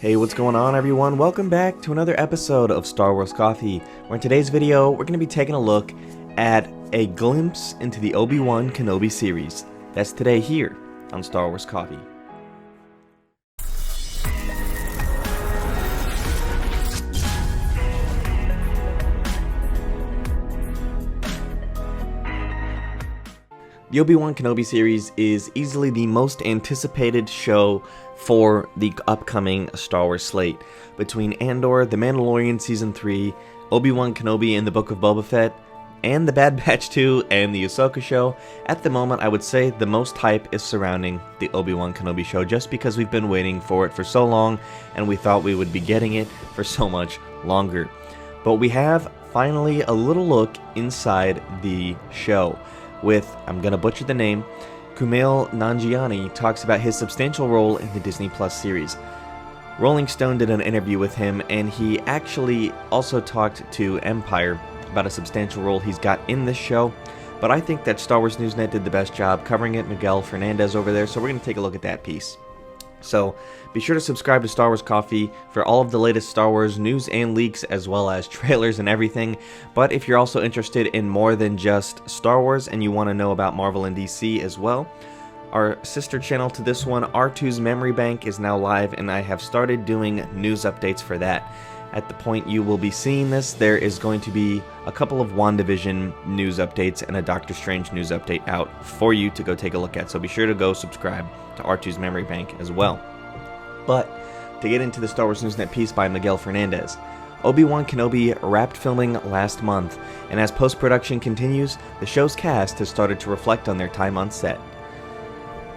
Hey, what's going on everyone? Welcome back to another episode of Star Wars Coffee, where in today's video, we're going to be taking a look at a glimpse into the Obi-Wan Kenobi series. That's today here on Star Wars Coffee. The Obi-Wan Kenobi series is easily the most anticipated show for the upcoming Star Wars slate. Between Andor, The Mandalorian Season 3, Obi-Wan Kenobi and the Book of Boba Fett, and The Bad Batch 2 and the Ahsoka show, at the moment I would say the most hype is surrounding the Obi-Wan Kenobi show, just because we've been waiting for it for so long and we thought we would be getting it for so much longer. But we have finally a little look inside the show with, I'm gonna butcher the name, Kumail Nanjiani talks about his substantial role in the Disney Plus series. Rolling Stone did an interview with him, and he actually also talked to Empire about a substantial role he's got in this show, but I think that Star Wars Newsnet did the best job covering it, Miguel Fernandez over there, so we're going to take a look at that piece. So, be sure to subscribe to Star Wars Coffee for all of the latest Star Wars news and leaks, as well as trailers and everything. But if you're also interested in more than just Star Wars and you want to know about Marvel and DC as well, our sister channel to this one, R2's Memory Bank, is now live, and I have started doing news updates for that. At the point you will be seeing this, there is going to be a couple of WandaVision news updates and a Doctor Strange news update out for you to go take a look at, so be sure to go subscribe to R2's Memory Bank as well. But to get into the Star Wars Newsnet piece by Miguel Fernandez, Obi-Wan Kenobi wrapped filming last month, and as post-production continues, the show's cast has started to reflect on their time on set.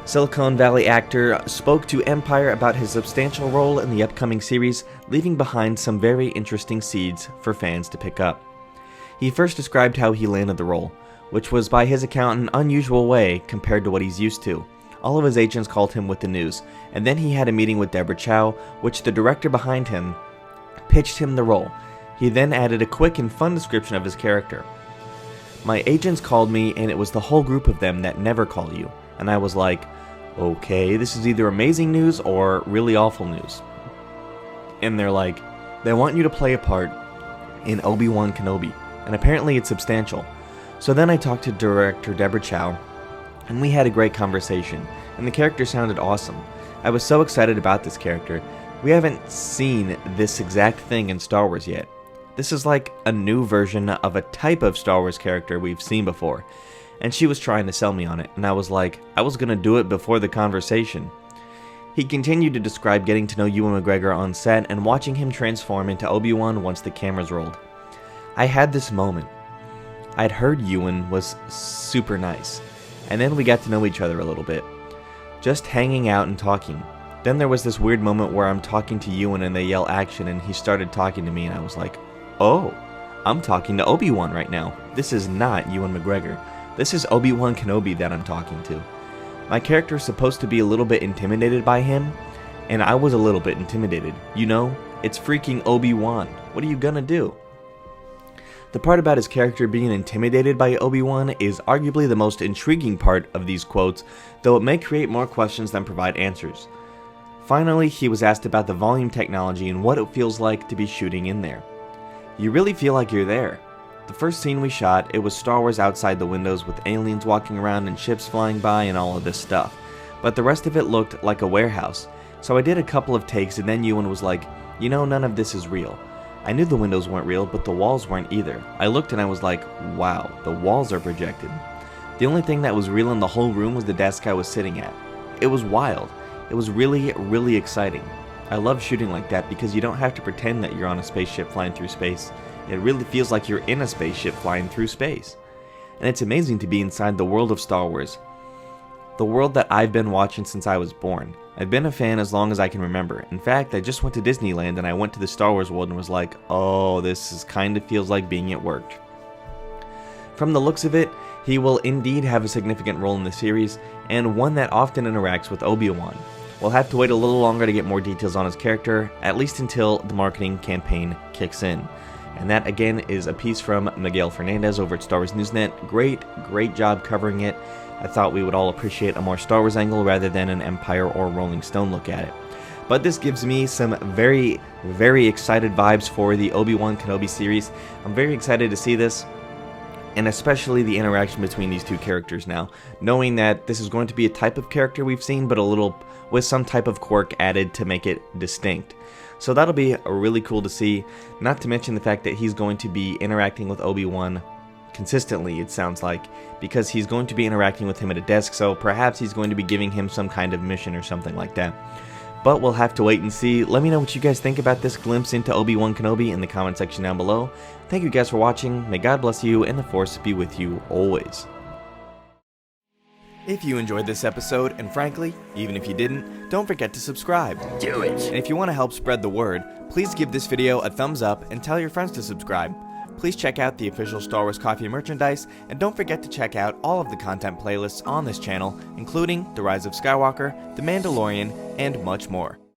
Silicon Valley actor spoke to Empire about his substantial role in the upcoming series, leaving behind some very interesting seeds for fans to pick up. He first described how he landed the role, which was by his account an unusual way compared to what he's used to. All of his agents called him with the news, and then he had a meeting with Deborah Chow, which the director behind him pitched him the role. He then added a quick and fun description of his character. "My agents called me, and it was the whole group of them that never call you." And I was like, okay, this is either amazing news or really awful news. And they're like, they want you to play a part in Obi-Wan Kenobi, and apparently it's substantial. So then I talked to director Deborah Chow, and we had a great conversation, and the character sounded awesome. I was so excited about this character. We haven't seen this exact thing in Star Wars yet. This is like a new version of a type of Star Wars character we've seen before. And she was trying to sell me on it, and I was like, I was gonna do it before the conversation. He continued to describe getting to know Ewan McGregor on set and watching him transform into Obi-Wan once the cameras rolled. I had this moment. I'd heard Ewan was super nice, and then we got to know each other a little bit, just hanging out and talking. Then there was this weird moment where I'm talking to Ewan and they yell action, and he started talking to me, and I was like, oh, I'm talking to Obi-Wan right now. This is not Ewan McGregor. This is Obi-Wan Kenobi that I'm talking to. My character is supposed to be a little bit intimidated by him, and I was a little bit intimidated. You know, it's freaking Obi-Wan. What are you gonna do? The part about his character being intimidated by Obi-Wan is arguably the most intriguing part of these quotes, though it may create more questions than provide answers. Finally, he was asked about the volume technology and what it feels like to be shooting in there. You really feel like you're there. The first scene we shot, it was Star Wars outside the windows with aliens walking around and ships flying by and all of this stuff. But the rest of it looked like a warehouse. So I did a couple of takes, and then Ewan was like, you know, none of this is real. I knew the windows weren't real, but the walls weren't either. I looked and I was like, wow, the walls are projected. The only thing that was real in the whole room was the desk I was sitting at. It was wild. It was really, really exciting. I love shooting like that because you don't have to pretend that you're on a spaceship flying through space. It really feels like you're in a spaceship flying through space. And it's amazing to be inside the world of Star Wars. The world that I've been watching since I was born. I've been a fan as long as I can remember. In fact, I just went to Disneyland and I went to the Star Wars world and was like, oh, this is kind of feels like being at work. From the looks of it, he will indeed have a significant role in the series, and one that often interacts with Obi-Wan. We'll have to wait a little longer to get more details on his character, at least until the marketing campaign kicks in. And that, again, is a piece from Miguel Fernandez over at Star Wars Newsnet. Great job covering it. I thought we would all appreciate a more Star Wars angle rather than an Empire or Rolling Stone look at it. but this gives me some very, very excited vibes for the Obi-Wan Kenobi series. I'm very excited to see this, and especially the interaction between these two characters now, knowing that this is going to be a type of character we've seen, but a little with some type of quirk added to make it distinct. So that'll be really cool to see, not to mention the fact that he's going to be interacting with Obi-Wan consistently, it sounds like, because he's going to be interacting with him at a desk, so perhaps he's going to be giving him some kind of mission or something like that. But we'll have to wait and see. Let me know what you guys think about this glimpse into Obi-Wan Kenobi in the comment section down below. Thank you guys for watching, may God bless you, and the Force be with you always. If you enjoyed this episode, and frankly, even if you didn't, don't forget to subscribe. Do it! And if you want to help spread the word, please give this video a thumbs up and tell your friends to subscribe. Please check out the official Star Wars Coffee merchandise, and don't forget to check out all of the content playlists on this channel, including The Rise of Skywalker, The Mandalorian, and much more.